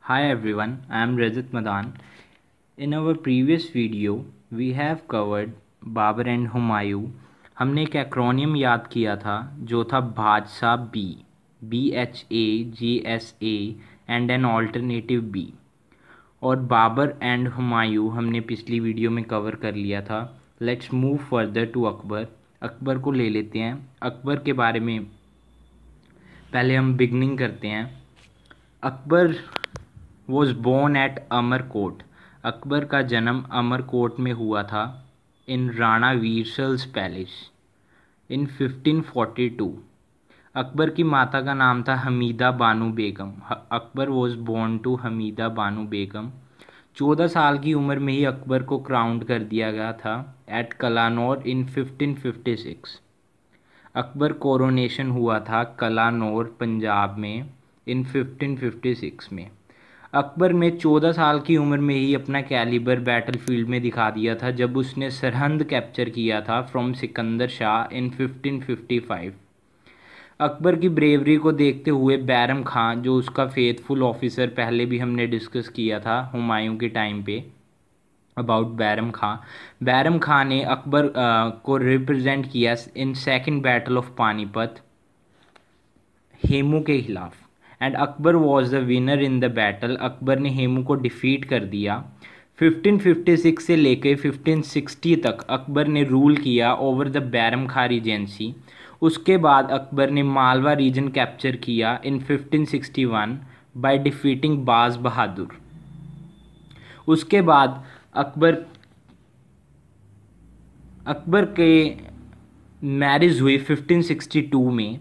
Hi everyone, I am Rajat Madan. In our previous video, we have covered Babar and Humayun. हमने एक acromion याद किया था जो था बादशाह BHAGSA and an alternative B. और बाबर एंड हुमायूं हमने पिछली वीडियो में कवर कर लिया था. Let's move further to Akbar. Akbar को ले लेते हैं. अकबर के बारे में पहले हम बिगनिंग करते हैं. Akbar was born at Amarkot. Akbar का जन्म अमरकोट में हुआ था इन राणा वीरसल्स पैलेस इन 1542. अकबर की माता का नाम था Hamida Bano Begum. Akbar was born to Hamida Bano Begum. 14 साल की उम्र में ही अकबर को क्राउंड कर दिया गया था एट कलानौर इन 1556. अकबर कोरोनेशन हुआ था कलानौर पंजाब में इन 1556 में. अकबर ने 14 साल की उम्र में ही अपना कैलिबर बैटलफील्ड में दिखा दिया था जब उसने सरहंद कैप्चर किया था फ्रॉम सिकंदर शाह इन 1555. अकबर की ब्रेवरी को देखते हुए बैरम खान, जो उसका फेथफुल ऑफिसर, पहले भी हमने डिस्कस किया था हुमायूं के टाइम पे अबाउट बैरम खान. बैरम खान ने अकबर को रिप्रेजेंट किया in second battle of Panipat Hemu के खिलाफ and Akbar was the winner in the battle. Akbar ने हेमू को डिफीट कर दिया. 1556 से लेकर 1560 तक अकबर ने रूल किया over the Bairam Khan Regency. उसके बाद अकबर ने मालवा रीजन कैप्चर किया इन 1561 बाय डिफीटिंग बाज बहादुर. उसके बाद अकबर के मैरिज हुई 1562 में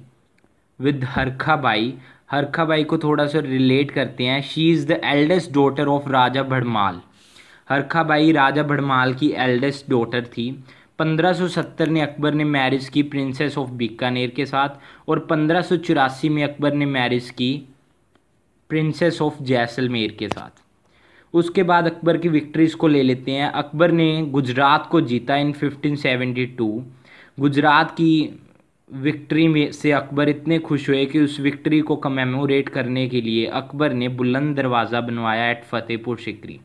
विद हरखा बाई. हरखा बाई को थोड़ा सा रिलेट करते हैं. She is the eldest daughter of Raja Bharmal. Harkha Bai Raja Bharmal की एल्डेस्ट डॉटर थी. 1570 में अकबर ने मैरिज की प्रिंसेस ऑफ बीकानेर के साथ और 1584 में अकबर ने मैरिज की प्रिंसेस ऑफ जैसलमेर के साथ. उसके बाद अकबर की विक्ट्रीज़ को ले लेते हैं. अकबर ने गुजरात को जीता इन 1572. गुजरात की विक्ट्री में से अकबर इतने खुश हुए कि उस विक्ट्री को कमेमोरेट करने के लिए अकबर ने बुलंद दरवाज़ा बनवाया at Fatehpur Sikri.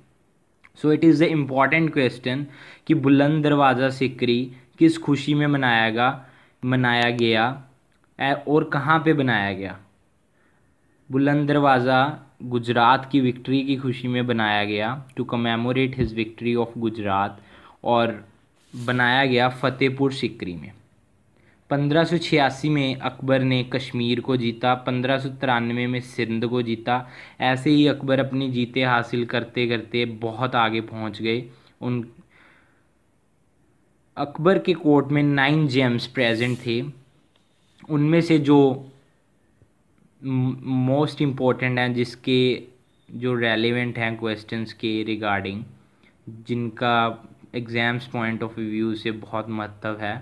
So it is the important question कि बुलंद दरवाज़ा सिकरी किस खुशी में मनाया गया और कहाँ पे बनाया गया. बुलंद दरवाज़ा गुजरात की विक्ट्री की खुशी में बनाया गया to commemorate his victory of Gujarat, और बनाया गया फतेहपुर सिकरी में. 1586 में अकबर ने कश्मीर को जीता. 1593 में सिंध को जीता. ऐसे ही अकबर अपनी जीतें हासिल करते करते बहुत आगे पहुंच गए. अकबर के कोर्ट में 9 जेम्स प्रेजेंट थे. उनमें से जो मोस्ट इम्पोर्टेंट हैं, जिसके जो रेलेवेंट हैं क्वेश्चंस के रिगार्डिंग, जिनका एग्ज़ाम्स पॉइंट ऑफ व्यू से बहुत महत्व है,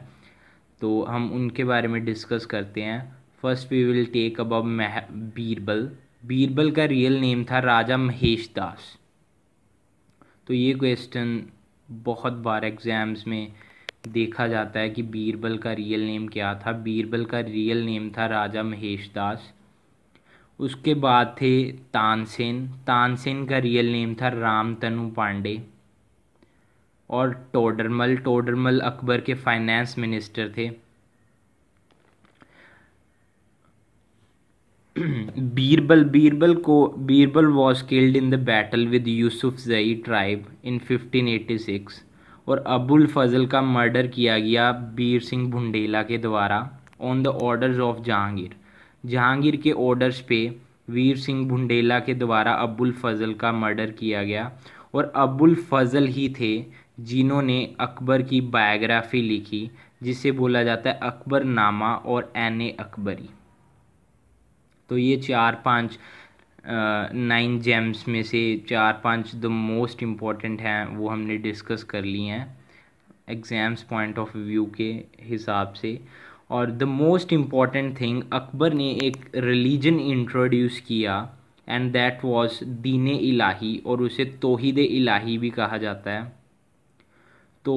तो हम उनके बारे में डिस्कस करते हैं. First we will talk about Birbal. Birbal का रियल नेम था राजा महेश दास. तो ये क्वेश्चन बहुत बार एग्ज़ाम्स में देखा जाता है कि बीरबल का रियल नेम क्या था. बीरबल का रियल नेम था राजा महेश दास. उसके बाद थे तानसेन. तानसेन का रियल नेम था रामतनु पांडे. और टोडरमल अकबर के फाइनेंस मिनिस्टर थे. Birbal was killed in the battle with Yousafzai tribe in 1586. और अबुल फजल का मर्डर किया गया बीर सिंह बुंडेला के द्वारा on the orders of Jahangir. Jahangir के ऑर्डर्स पे वीर सिंह बुंडेला के द्वारा अबुल फजल का मर्डर किया गया. और अबुल फजल ही थे जिन्होंने अकबर की बायोग्राफी लिखी, जिसे बोला जाता है अकबर नामा और एन ए अकबरी. तो ये 4-5 9 जेम्स में से 4-5 द मोस्ट इम्पॉर्टेंट हैं, वो हमने डिस्कस कर लिए हैं एग्ज़ाम्स पॉइंट ऑफ व्यू के हिसाब से. और the most important thing, Akbar ने एक रिलीजन इंट्रोड्यूस किया एंड दैट वाज दीन इलाही, और उसे तौहीद इलाही भी कहा जाता है. तो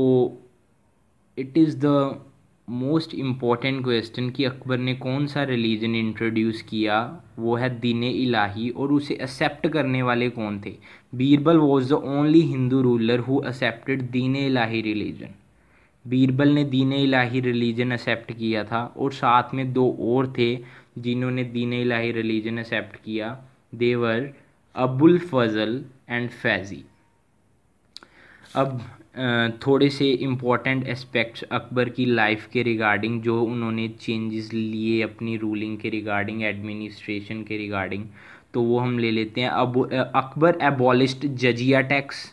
it is the most important question कि अकबर ने कौन सा रिलीजन इंट्रोड्यूस किया, वो है दीन इलाही, और उसे एक्सेप्ट करने वाले कौन थे। Birbal was the only Hindu ruler who accepted Deen Ilahi religion. Birbal ने दीन इलाही रिलीजन एक्सेप्ट किया था, और साथ में दो और थे जिन्होंने दीन इलाही रिलीजन एक्सेप्ट किया। देवर अबुल फजल एंड फैज़ी। अब थोड़े से इम्पोर्टेंट एस्पेक्ट्स अकबर की लाइफ के रिगार्डिंग, जो उन्होंने चेंजेस लिए अपनी रूलिंग के रिगार्डिंग, एडमिनिस्ट्रेशन के रिगार्डिंग, तो वो हम ले लेते हैं। अब Akbar abolished jizya tax,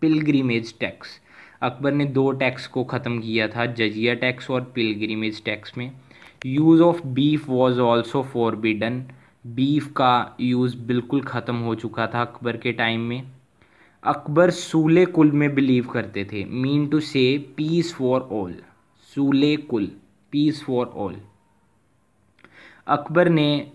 pilgrimage tax. Akbar ने दो टैक्स को ख़त्म किया था, जजिया टैक्स और पिलग्रिमेज टैक्स में। Use of beef was also forbidden. Beef का यूज़ बिल्कुल ख़त्म हो चुका था अकबर के टाइम में। अकबर सूले कुल में बिलीव करते थे, मीन टू से पीस फॉर ऑल। सूले कुल, पीस फॉर ऑल। अकबर ने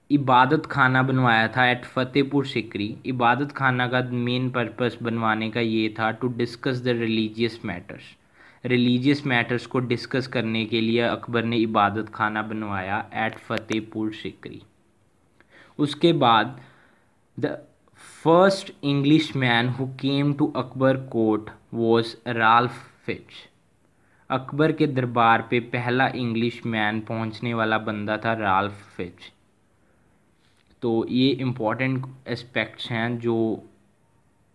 इबादत खाना बनवाया था एट फतेहपुर सिकरी। इबादत खाना का मेन पर्पस बनवाने का ये था to discuss the religious matters. Religious matters को डिस्कस करने के लिए अकबर ने इबादत खाना बनवाया एट फतेहपुर सिकरी। उसके बाद the first English man who came to Akbar court was Ralph Fitch. Akbar के दरबार पे पहला इंग्लिश मैन पहुंचने वाला बंदा था राल्फ फिच। तो ये इम्पॉर्टेंट एस्पेक्ट्स हैं जो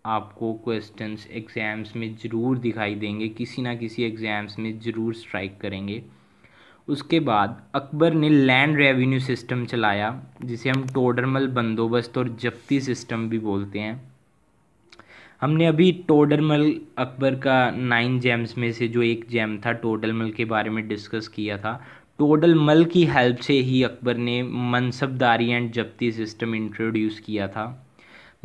आपको क्वेश्चंस एग्ज़ाम्स में ज़रूर दिखाई देंगे, किसी ना किसी एग्ज़ाम्स में ज़रूर स्ट्राइक करेंगे। उसके बाद अकबर ने लैंड रेवेन्यू सिस्टम चलाया, जिसे हम टोडरमल बंदोबस्त और जब्ती सिस्टम भी बोलते हैं। हमने अभी टोडरमल अकबर का 9 जेम्स में से जो एक जेम था टोडरमल के बारे में डिस्कस किया था। टोडरमल की हेल्प से ही अकबर ने मनसबदारी एंड जब्ती सिस्टम इंट्रोड्यूस किया था।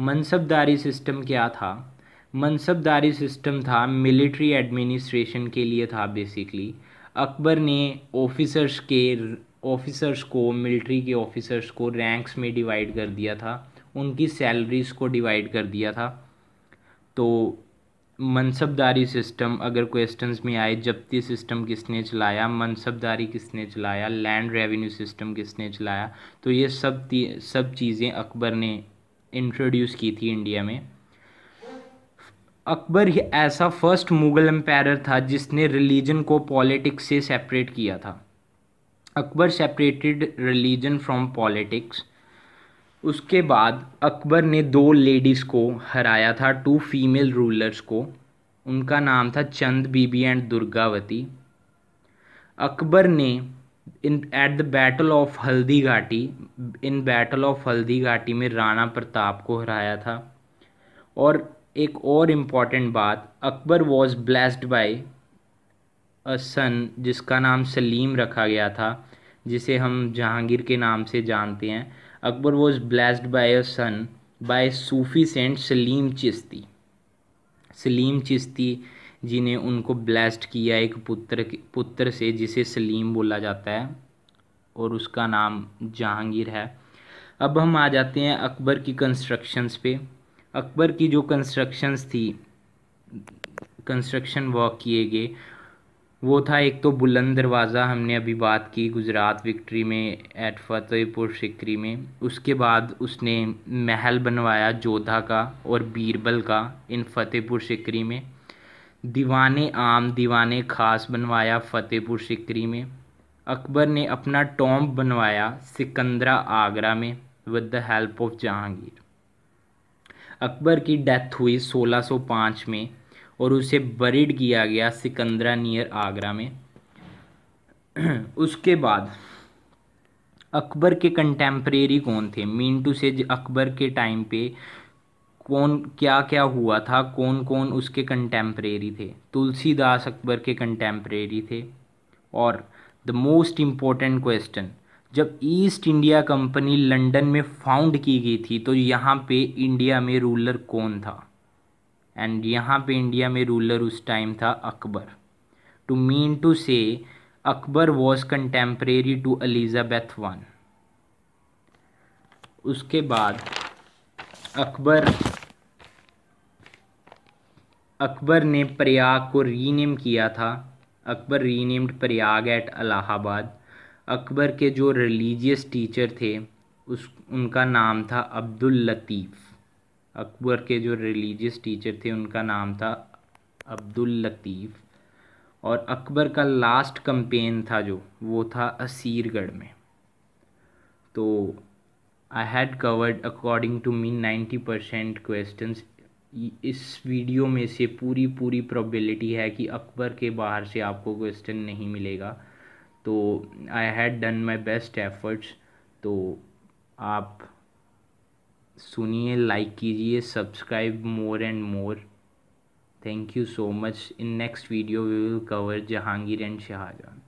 मनसबदारी सिस्टम क्या था? मनसबदारी सिस्टम था मिलिट्री एडमिनिस्ट्रेशन के लिए था बेसिकली। अकबर ने ऑफिसर्स को, मिलिट्री के ऑफिसर्स को रैंक्स में डिवाइड कर दिया था, उनकी सैलरीज को डिवाइड कर दिया था। तो मनसबदारी सिस्टम अगर क्वेश्चंस में आए, जब्ती सिस्टम किसने चलाया, मनसबदारी किसने चलाया, लैंड रेवेन्यू सिस्टम किसने चलाया, तो ये सब चीज़ें अकबर ने इंट्रोड्यूस की थी इंडिया में। अकबर ऐसा फर्स्ट मुगल एम्पायर था जिसने रिलीजन को पॉलिटिक्स से सेपरेट किया था। Akbar separated religion from politics. उसके बाद अकबर ने 2 लेडीज़ को हराया था, 2 फीमेल रूलर्स को। उनका नाम था चंद बीबी एंड दुर्गावती। अकबर ने at the battle of Haldi Ghati, in battle of Haldi Ghati में राणा प्रताप को हराया था। और एक और इम्पॉर्टेंट बात, Akbar was blessed by a सन जिसका नाम सलीम रखा गया था, जिसे हम जहांगीर के नाम से जानते हैं। Akbar was blessed by a son by Sufi saint Salim Chishti. Salim Chishti ji ने उनको ब्लेस्ड किया एक पुत्र से जिसे सलीम बोला जाता है, और उसका नाम जहांगीर है। अब हम आ जाते हैं अकबर की कंस्ट्रक्शंस पे। अकबर की जो कंस्ट्रक्शंस थी, कंस्ट्रक्शन वर्क किए गए, वो था एक तो बुलंद दरवाज़ा, हमने अभी बात की गुजरात विक्ट्री में एट फतेहपुर सिकरी में। उसके बाद उसने महल बनवाया जोधा का और बीरबल का इन फतेहपुर सिकरी में। दीवाने आम, दीवाने ख़ास बनवाया फतेहपुर सिकरी में। अकबर ने अपना टॉम्ब बनवाया सिकंदरा आगरा में with the help of Jahangir. Akbar की डेथ हुई 1605 में और उसे बरीड किया गया सिकंदरा नियर आगरा में। उसके बाद अकबर के कंटेम्परेरी कौन थे, मीन टू से अकबर के टाइम पे कौन क्या क्या हुआ था, कौन कौन उसके कंटेम्परेरी थे। तुलसीदास अकबर के कंटेम्परेरी थे। और द मोस्ट इम्पोर्टेंट क्वेश्चन, जब ईस्ट इंडिया कंपनी लंदन में फाउंड की गई थी तो यहाँ पे इंडिया में रूलर कौन था? एंड यहाँ पे इंडिया में रूलर उस टाइम था Akbar. To mean to say Akbar was contemporary to Elizabeth one. उसके बाद अकबर ने प्रयाग को रीनेम किया था अकबर रीनेम्ड प्रयाग एट इलाहाबाद। अकबर के जो रिलीजियस टीचर थे उनका नाम था अब्दुल लतीफ़। अकबर के जो रिलीजियस टीचर थे उनका नाम था अब्दुल लतीफ़। और अकबर का लास्ट कैंपेन था जो, वो था असीरगढ़ में। तो I had covered according to me 90% questions. इस वीडियो में से पूरी प्रोबेबिलिटी है कि अकबर के बाहर से आपको क्वेश्चन नहीं मिलेगा। तो I had done my best efforts. तो आप सुनिए, लाइक कीजिए, subscribe more and more. Thank you so much. In next video we will cover Jahangir and Shahjahan.